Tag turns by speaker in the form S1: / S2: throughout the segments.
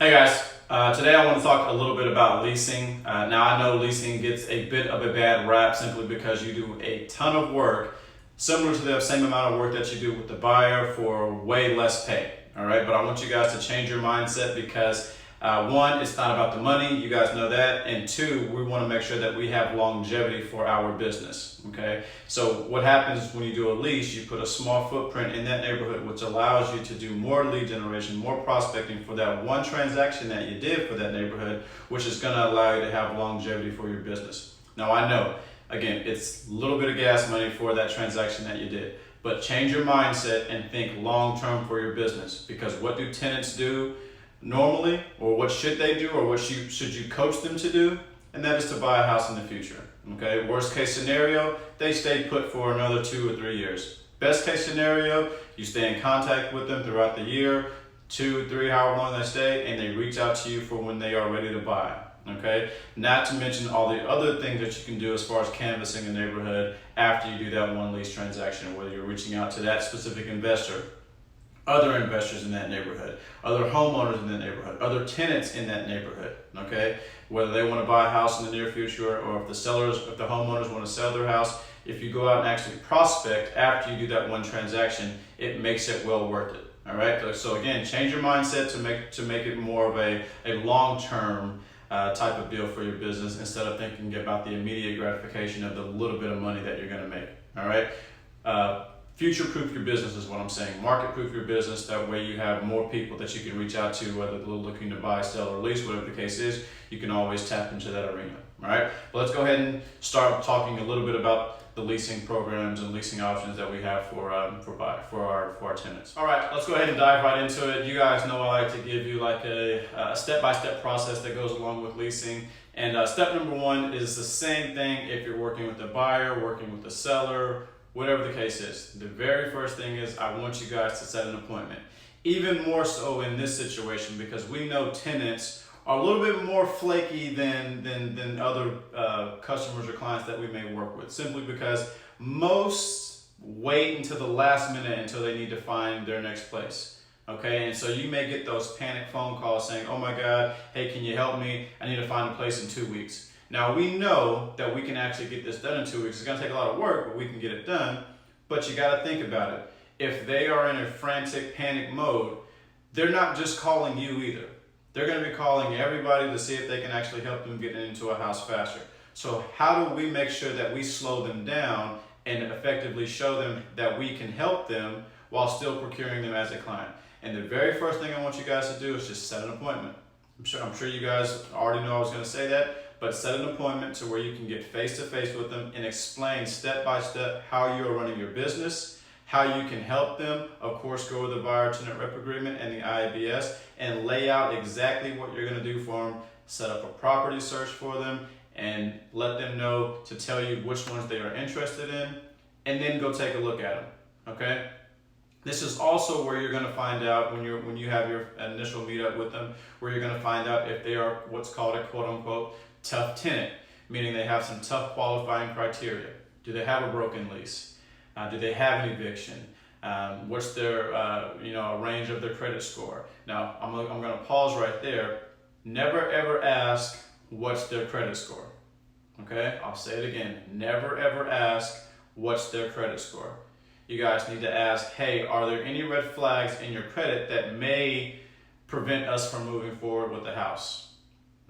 S1: Hey guys, today I want to talk a little bit about leasing. Now I know leasing gets a bit of a bad rap simply because you do a ton of work, similar to the same amount of work that you do with the buyer for way less pay. All right, but I want you guys to change your mindset because one, it's not about the money, you guys know that, and two, we want to make sure that we have longevity for our business. Okay, so what happens when you do a lease? You put a small footprint in that neighborhood, which allows you to do more lead generation, more prospecting for that one transaction that you did for that neighborhood, which is going to allow you to have longevity for your business. Now I know, again, it's a little bit of gas money for that transaction that you did, but change your mindset and think long term for your business, because what do tenants do normally, or what should they do, or what should you coach them to do? And that is to buy a house in the future. Okay, worst case scenario, they stay put for another 2 or 3 years. Best case scenario, you stay in contact with them throughout the year, 2, 3, however long they stay, and they reach out to you for when they are ready to buy. Okay, not to mention all the other things that you can do as far as canvassing a neighborhood after you do that one lease transaction, whether you're reaching out to that specific investor, other investors in that neighborhood, other homeowners in that neighborhood, other tenants in that neighborhood, okay? Whether they want to buy a house in the near future, or if the homeowners want to sell their house, if you go out and actually prospect after you do that one transaction, it makes it well worth it, all right? So again, change your mindset to make it more of a long-term type of deal for your business, instead of thinking about the immediate gratification of the little bit of money that you're going to make, all right? Future-proof your business is what I'm saying. Market-proof your business. That way you have more people that you can reach out to, whether they're looking to buy, sell, or lease, whatever the case is. You can always tap into that arena. All right. But let's go ahead and start talking a little bit about the leasing programs and leasing options that we have for our tenants. All right. Let's go ahead and dive right into it. You guys know I like to give you like a step-by-step process that goes along with leasing. And step number one is the same thing if you're working with a buyer, working with a seller, whatever the case is. The very first thing is I want you guys to set an appointment. Even more so in this situation, because we know tenants are a little bit more flaky than other customers or clients that we may work with, simply because most wait until the last minute until they need to find their next place. Okay, and so you may get those panic phone calls saying, oh my God, hey, can you help me? I need to find a place in 2 weeks. Now we know that we can actually get this done in 2 weeks. It's gonna take a lot of work, but we can get it done. But you gotta think about it. If they are in a frantic panic mode, they're not just calling you either. They're gonna be calling everybody to see if they can actually help them get into a house faster. So how do we make sure that we slow them down and effectively show them that we can help them while still procuring them as a client? And the very first thing I want you guys to do is just set an appointment. I'm sure you guys already know I was gonna say that, but set an appointment to where you can get face-to-face with them and explain step-by-step how you are running your business, how you can help them. Of course, go with the buyer tenant rep agreement and the IABS, and lay out exactly what you're going to do for them. Set up a property search for them and let them know to tell you which ones they are interested in, and then go take a look at them. Okay? This is also where you're going to find out when you have your initial meetup with them, where you're going to find out if they are what's called a quote-unquote tough tenant, meaning they have some tough qualifying criteria. Do they have a broken lease? Do they have an eviction? What's their a range of their credit score? Now I'm going to pause right there. Never ever ask what's their credit score. Okay, I'll say it again. Never ever ask what's their credit score. You guys need to ask, hey, are there any red flags in your credit that may prevent us from moving forward with the house?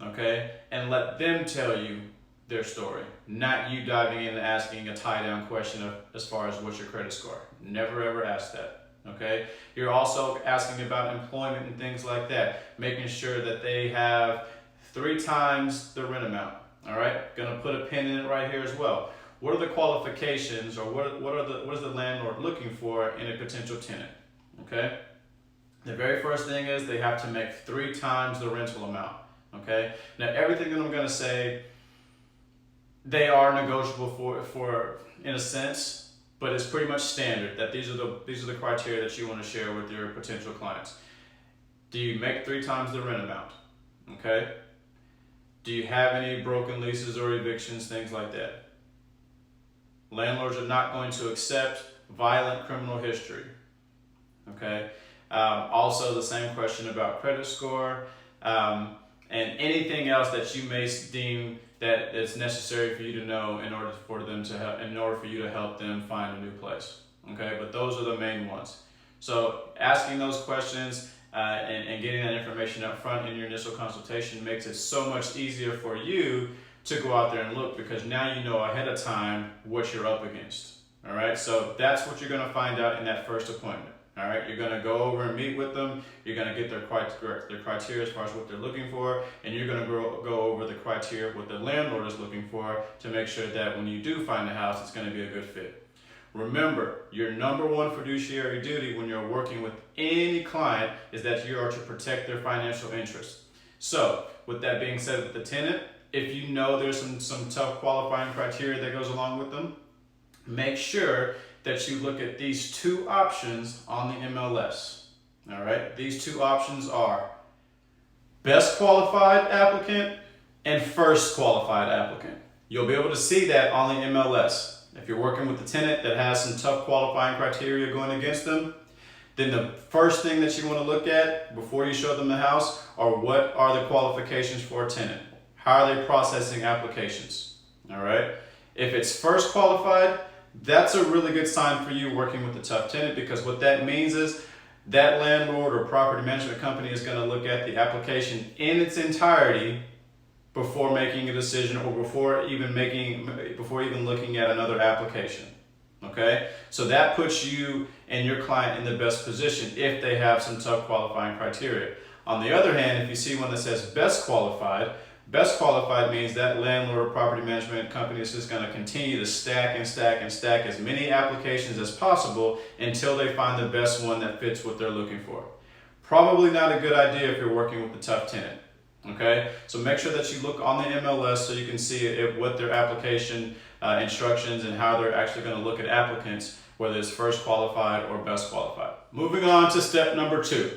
S1: Okay, and let them tell you their story, not you diving in and asking a tie-down question of as far as what's your credit score. Never ever ask that. Okay, you're also asking about employment and things like that, making sure that they have 3 times the rent amount. All right, gonna put a pin in it right here as well. What are the qualifications, or what is the landlord looking for in a potential tenant? Okay, the very first thing is they have to make 3 times the rental amount. Okay, now everything that I'm going to say, they are negotiable for in a sense, but it's pretty much standard that these are the criteria that you want to share with your potential clients. Do you make 3 times the rent amount? Okay. Do you have any broken leases or evictions, things like that? Landlords are not going to accept violent criminal history. Okay. Also, the same question about credit score. and anything else that you may deem that it's necessary for you to know in order for you to help them find a new place. Okay, but those are the main ones. So asking those questions and getting that information up front in your initial consultation makes it so much easier for you to go out there and look, because now you know ahead of time what you're up against. All right, so that's what you're going to find out in that first appointment. All right, you're going to go over and meet with them. You're going to get their criteria as far as what they're looking for, and you're going to go over the criteria what the landlord is looking for to make sure that when you do find a house, it's going to be a good fit. Remember, your number one fiduciary duty when you're working with any client is that you are to protect their financial interests. So, with that being said, with the tenant, if you know there's some tough qualifying criteria that goes along with them, make sure that you look at these two options on the MLS. All right, these two options are best qualified applicant and first qualified applicant. You'll be able to see that on the MLS. If you're working with a tenant that has some tough qualifying criteria going against them, then the first thing that you want to look at before you show them the house are what are the qualifications for a tenant. How are they processing applications? All right. If it's first qualified, that's a really good sign for you working with a tough tenant, because what that means is that landlord or property management company is going to look at the application in its entirety before making a decision, or before even looking at another application. Okay, so that puts you and your client in the best position if they have some tough qualifying criteria. On the other hand, if you see one that says best qualified means that landlord or property management company is just going to continue to stack as many applications as possible until they find the best one that fits what they're looking for. Probably not a good idea if you're working with a tough tenant. Okay, so make sure that you look on the MLS so you can see what their application instructions and how they're actually going to look at applicants, whether it's first qualified or best qualified. Moving on to step number 2.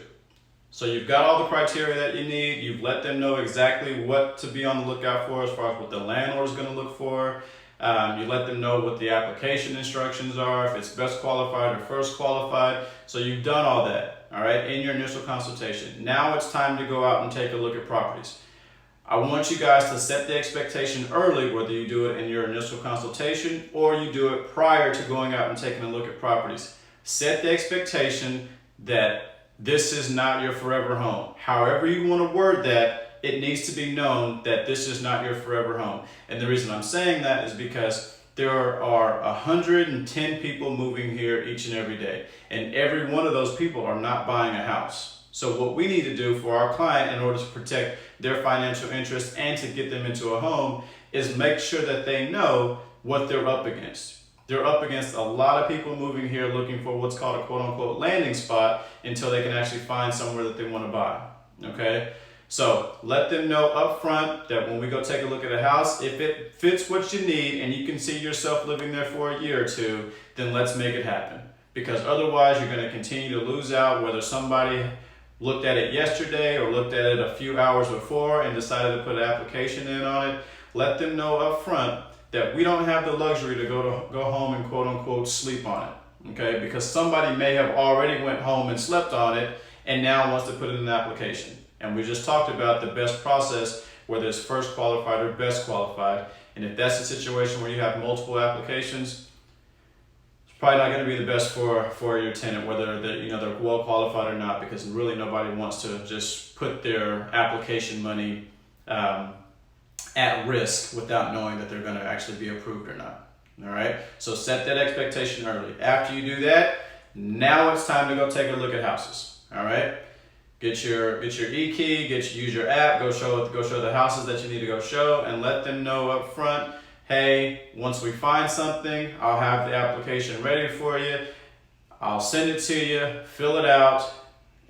S1: So you've got all the criteria that you need. You've let them know exactly what to be on the lookout for as far as what the landlord is going to look for. You let them know what the application instructions are, if it's best qualified or first qualified. So you've done all that, all right, in your initial consultation. Now it's time to go out and take a look at properties. I want you guys to set the expectation early, whether you do it in your initial consultation or you do it prior to going out and taking a look at properties. Set the expectation that this is not your forever home. However you want to word that, it needs to be known that this is not your forever home. And the reason I'm saying that is because there are 110 people moving here each and every day, and every one of those people are not buying a house. So what we need to do for our client in order to protect their financial interests and to get them into a home is make sure that they know what they're up against. They're up against a lot of people moving here looking for what's called a quote-unquote landing spot until they can actually find somewhere that they want to buy. Okay? So let them know up front that when we go take a look at a house, if it fits what you need and you can see yourself living there for a year or two, then let's make it happen. Because otherwise you're going to continue to lose out, whether somebody looked at it yesterday or looked at it a few hours before and decided to put an application in on it. Let them know up front that we don't have the luxury to go home and quote unquote sleep on it. Okay? Because somebody may have already went home and slept on it and now wants to put in an application. And we just talked about the best process, whether it's first qualified or best qualified. And if that's a situation where you have multiple applications, it's probably not going to be the best for your tenant, whether they're well qualified or not, because really nobody wants to just put their application money at risk without knowing that they're going to actually be approved or not. All right. So set that expectation early. After you do that, now it's time to go take a look at houses. All right. Get your e-key, use your app, go show the houses that you need to go show, and let them know up front, hey, once we find something, I'll have the application ready for you. I'll send it to you, fill it out,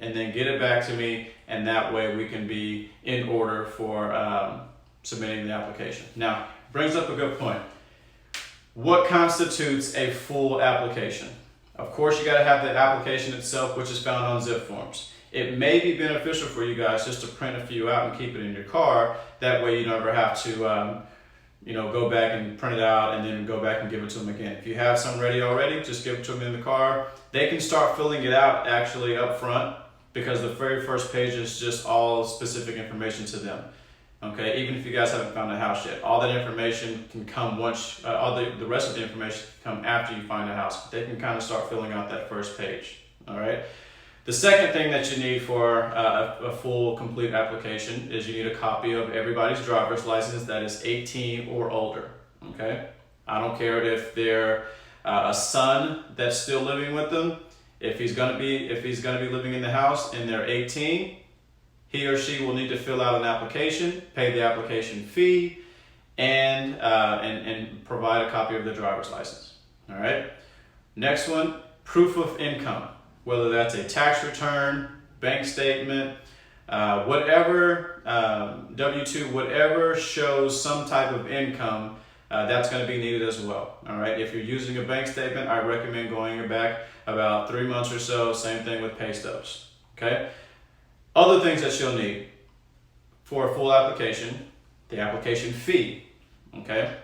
S1: and then get it back to me, and that way we can be in order for submitting the application. Now, brings up a good point. What constitutes a full application? Of course, you got to have the application itself, which is found on zip forms. It may be beneficial for you guys just to print a few out and keep it in your car. That way you never have to go back and print it out and then go back and give it to them again. If you have some ready already, just give it to them in the car. They can start filling it out actually up front because the very first page is just all specific information to them. Okay, even if you guys haven't found a house yet, all that information can come once, all the rest of the information can come after you find a house. They can kind of start filling out that first page, all right? The second thing that you need for a full, complete application is you need a copy of everybody's driver's license that is 18 or older, okay? I don't care if they're a son that's still living with them. If he's gonna be living in the house and they're 18, he or she will need to fill out an application, pay the application fee, and provide a copy of the driver's license. All right. Next one, proof of income, whether that's a tax return, bank statement, whatever, W-2, whatever shows some type of income, that's going to be needed as well. All right. If you're using a bank statement, I recommend going back about 3 months or so. Same thing with pay stubs. Okay. Other things that you'll need for a full application, the application fee, okay?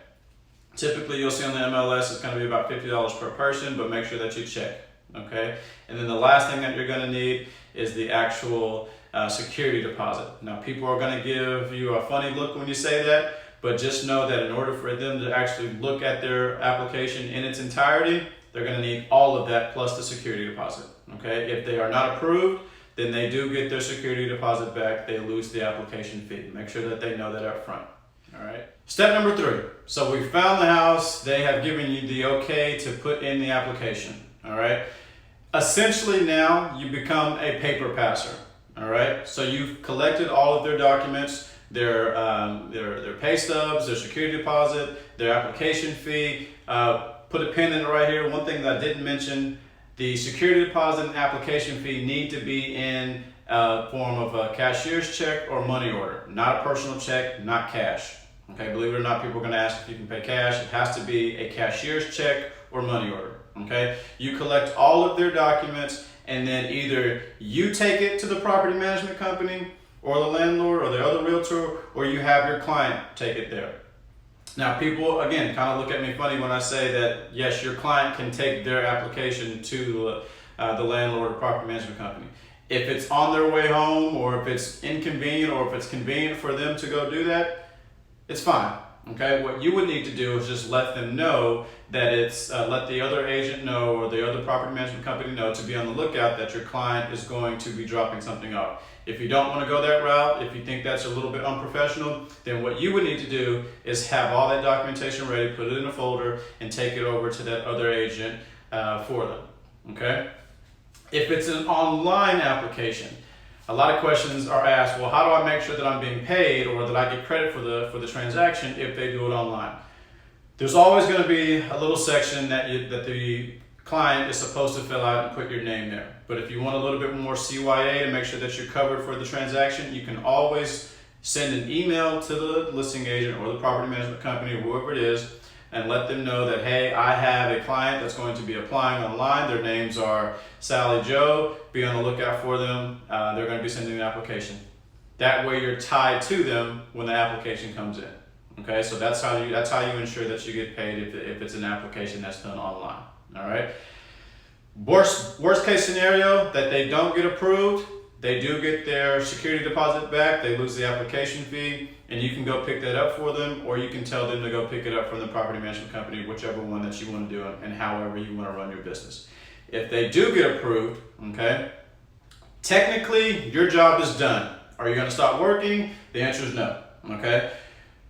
S1: Typically you'll see on the MLS it's gonna be about $50 per person, but make sure that you check, okay? And then the last thing that you're gonna need is the actual security deposit. Now people are gonna give you a funny look when you say that, but just know that in order for them to actually look at their application in its entirety, they're gonna need all of that plus the security deposit, okay? If they are not approved, then they do get their security deposit back. They lose the application fee. Make sure that they know that up front. All right. Step number 3. So we found the house. They have given you the okay to put in the application. All right. Essentially now you become a paper passer. All right. So you've collected all of their documents, their pay stubs, their security deposit, their application fee. Put a pin in it right here. One thing that I didn't mention. The security deposit and application fee need to be in form of a cashier's check or money order, not a personal check, not cash. Okay, believe it or not, people are going to ask if you can pay cash. It has to be a cashier's check or money order. Okay, you collect all of their documents and then either you take it to the property management company or the landlord or the other realtor, or you have your client take it there. Now, people, again, kind of look at me funny when I say that, yes, your client can take their application to the landlord or property management company. If it's on their way home or if it's inconvenient or if it's convenient for them to go do that, it's fine. Okay, what you would need to do is just let them know that let the other agent know or the other property management company know to be on the lookout that your client is going to be dropping something off. If you don't want to go that route, if you think that's a little bit unprofessional, then what you would need to do is have all that documentation ready, put it in a folder, and take it over to that other agent for them, okay? If it's an online application, a lot of questions are asked, well, how do I make sure that I'm being paid or that I get credit for the transaction if they do it online? There's always going to be a little section that the client is supposed to fill out and put your name there. But if you want a little bit more CYA to make sure that you're covered for the transaction, you can always send an email to the listing agent or the property management company or whoever it is and let them know that, hey, I have a client that's going to be applying online. Their names are Sally Joe. Be on the lookout for them. They're going to be sending an application. That way you're tied to them when the application comes in. Okay, so that's how you ensure that you get paid if it's an application that's done online. All right. Worst case scenario, that they don't get approved, they do get their security deposit back, they lose the application fee, and you can go pick that up for them, or you can tell them to go pick it up from the property management company, whichever one that you want to do and however you want to run your business. If they do get approved, okay, technically your job is done. Are you going to stop working? The answer is no. Okay.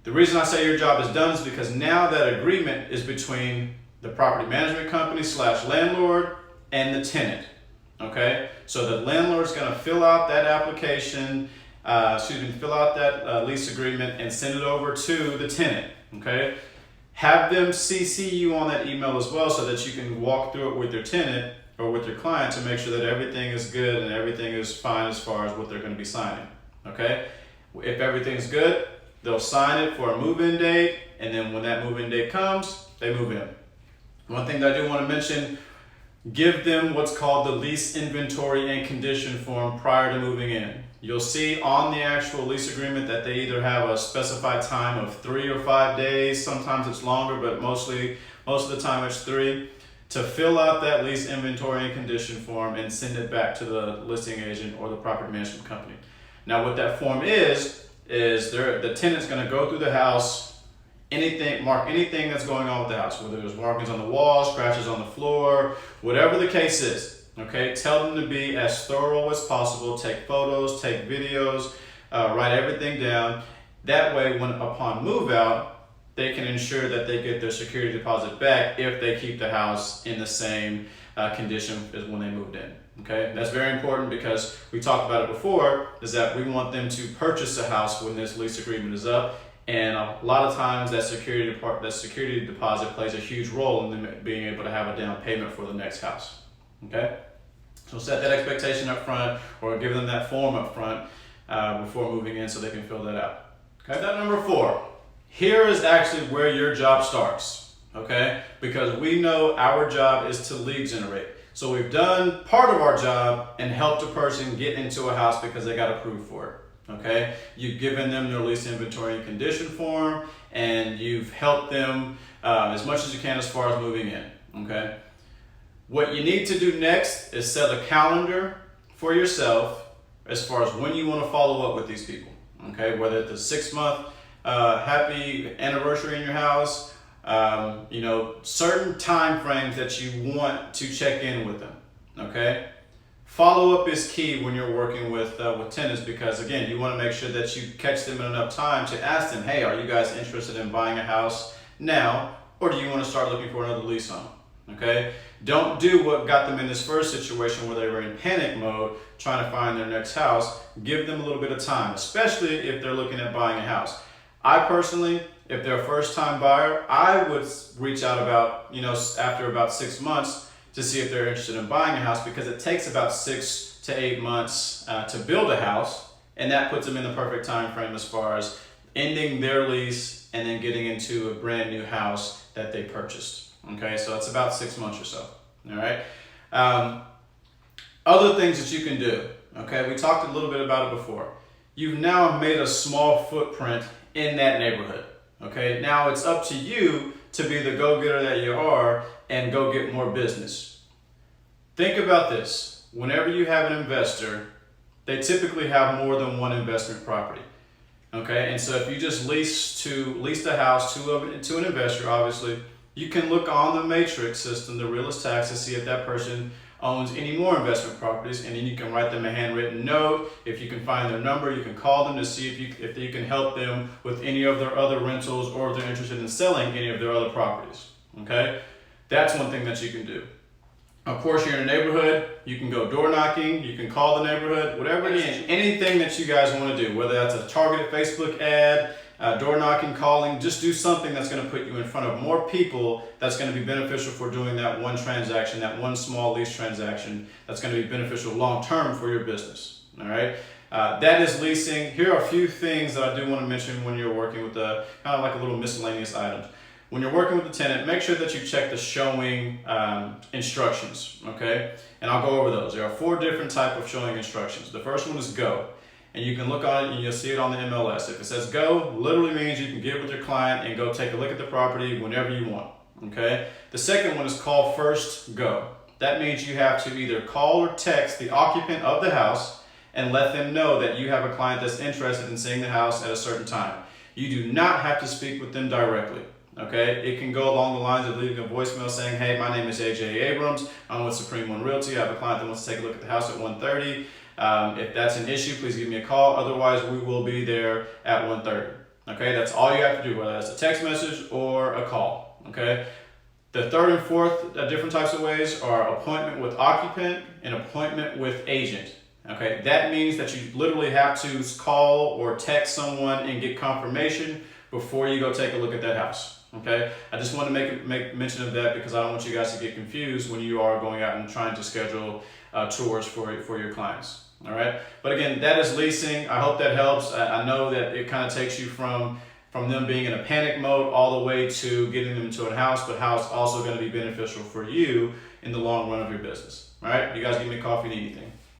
S1: The reason I say your job is done is because now that agreement is between the property management company / landlord and the tenant. Okay, so the landlord's going to fill out that application, fill out that lease agreement and send it over to the tenant. Okay, have them CC you on that email as well so that you can walk through it with your tenant or with your client to make sure that everything is good and everything is fine as far as what they're going to be signing. Okay, if everything's good, they'll sign it for a move-in date, and then when that move-in date comes, they move in. One thing that I do want to mention, give them what's called the lease inventory and condition form prior to moving in. You'll see on the actual lease agreement that they either have a specified time of 3 or 5 days. Sometimes it's longer, but most of the time it's 3. to fill out that lease inventory and condition form and send it back to the listing agent or the property management company. Now what that form is the tenant's going to go through the house, mark anything that's going on with the house, whether there's markings on the wall, scratches on the floor, whatever the case is. Okay, tell them to be as thorough as possible, take photos, take videos, write everything down. That way, upon move out, they can ensure that they get their security deposit back if they keep the house in the same condition as when they moved in. Okay, that's very important because we talked about it before, is that we want them to purchase a house when this lease agreement is up. And a lot of times that security deposit plays a huge role in them being able to have a down payment for the next house. Okay, so set that expectation up front, or give them that form up front before moving in so they can fill that out. Okay, that number 4. Here is actually where your job starts. Okay, because we know our job is to lead generate. So we've done part of our job and helped a person get into a house because they got approved for it. Okay, you've given them their lease inventory and condition form, and you've helped them as much as you can as far as moving in. Okay, what you need to do next is set a calendar for yourself as far as when you want to follow up with these people. Okay, whether it's a 6-month happy anniversary in your house, certain time frames that you want to check in with them. Okay, follow up is key when you're working with tenants, because again, you want to make sure that you catch them in enough time to ask them, hey, are you guys interested in buying a house now, or do you want to start looking for another lease home? Okay, don't do what got them in this first situation where they were in panic mode trying to find their next house. Give them a little bit of time, especially if they're looking at buying a house. I personally, if they're a first-time buyer, I would reach out after about 6 months to see if they're interested in buying a house, because it takes about 6 to 8 months to build a house, and that puts them in the perfect time frame as far as ending their lease and then getting into a brand new house that they purchased. Okay, so it's about 6 months or so. All right. Other things that you can do. Okay, we talked a little bit about it before. You've now made a small footprint in that neighborhood. Okay, now it's up to you to be the go-getter that you are and go get more business. Think about this. Whenever you have an investor, they typically have more than one investment property. Okay, and so if you just lease the house to an investor, obviously, you can look on the matrix system, the realist tax, to see if that person owns any more investment properties, and then you can write them a handwritten note. If you can find their number, you can call them to see if you can help them with any of their other rentals, or if they're interested in selling any of their other properties. Okay, that's one thing that you can do. Of course, you're in a neighborhood, you can go door knocking, you can call the neighborhood, whatever it is, anything that you guys want to do, whether that's a targeted Facebook ad, door knocking, calling, just do something that's going to put you in front of more people that's going to be beneficial for doing that one transaction, that one small lease transaction that's going to be beneficial long term for your business. All right, that is leasing. Here are a few things that I do want to mention when you're working with kind of like a little miscellaneous items. When you're working with the tenant, make sure that you check the showing instructions. Okay, and I'll go over those. There are 4 different types of showing instructions. The first one is go. And you can look on it and you'll see it on the MLS. If it says go, literally means you can get with your client and go take a look at the property whenever you want. Okay. The second one is call first go. That means you have to either call or text the occupant of the house and let them know that you have a client that's interested in seeing the house at a certain time. You do not have to speak with them directly. Okay, it can go along the lines of leaving a voicemail saying, hey, my name is AJ Abrams. I'm with Supreme One Realty. I have a client that wants to take a look at the house at 1:30. If that's an issue, please give me a call. Otherwise, we will be there at 1:30. Okay, that's all you have to do, whether that's a text message or a call. Okay, the third and fourth different types of ways are appointment with occupant and appointment with agent. Okay, that means that you literally have to call or text someone and get confirmation before you go take a look at that house. Okay, I just want to make mention of that because I don't want you guys to get confused when you are going out and trying to schedule tours for your clients. All right, but again, that is leasing. I hope that helps. I know that it kind of takes you from them being in a panic mode all the way to getting them to a house, but how it's also going to be beneficial for you in the long run of your business. All right, you guys give me a call if you need anything.